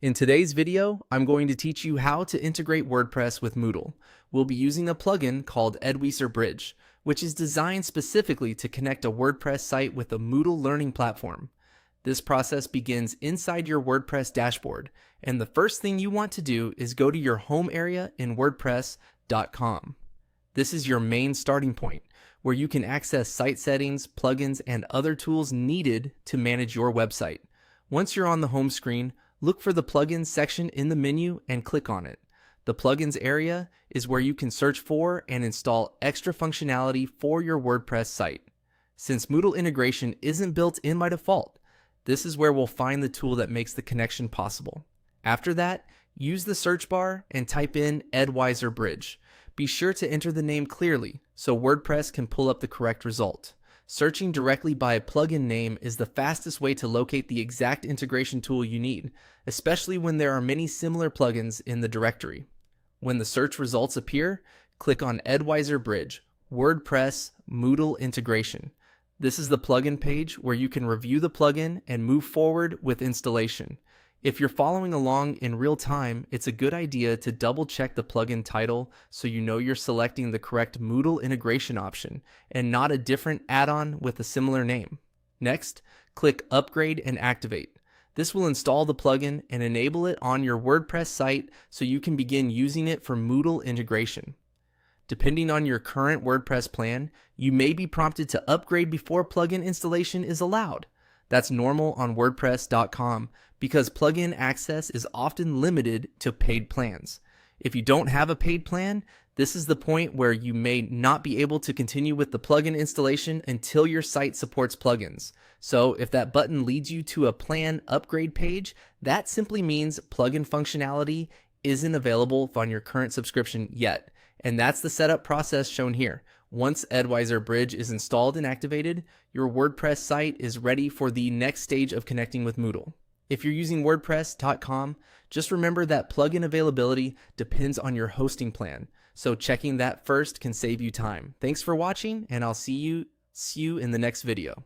In today's video, I'm going to teach you how to integrate WordPress with Moodle. We'll be using a plugin called Bridge, which is designed specifically to connect a WordPress site with a Moodle learning platform. This process begins inside your WordPress dashboard, and the first thing you want to do is go to your home area in WordPress.com. This is your main starting point, where you can access site settings, plugins, and other tools needed to manage your website. Once you're on the home screen, look for the Plugins section in the menu and click on it. The Plugins area is where you can search for and install extra functionality for your WordPress site. Since Moodle integration isn't built in by default, this is where we'll find the tool that makes the connection possible. After that, use the search bar and type in Bridge. Be sure to enter the name clearly so WordPress can pull up the correct result. Searching directly by a plugin name is the fastest way to locate the exact integration tool you need, especially when there are many similar plugins in the directory. When the search results appear, click on Bridge, WordPress Moodle integration. This is the plugin page where you can review the plugin and move forward with installation. If you're following along in real time, it's a good idea to double check the plugin title so you know you're selecting the correct Moodle integration option and not a different add-on with a similar name. Next, click Upgrade and Activate. This will install the plugin and enable it on your WordPress site so you can begin using it for Moodle integration. Depending on your current WordPress plan, you may be prompted to upgrade before plugin installation is allowed. That's normal on WordPress.com because plugin access is often limited to paid plans. If you don't have a paid plan, this is the point where you may not be able to continue with the plugin installation until your site supports plugins. So if that button leads you to a plan upgrade page, that simply means plugin functionality isn't available on your current subscription yet. And that's the setup process shown here. Once Bridge is installed and activated, your WordPress site is ready for the next stage of connecting with Moodle. If you're using WordPress.com, just remember that plugin availability depends on your hosting plan, so checking that first can save you time. Thanks for watching, and I'll see you in the next video.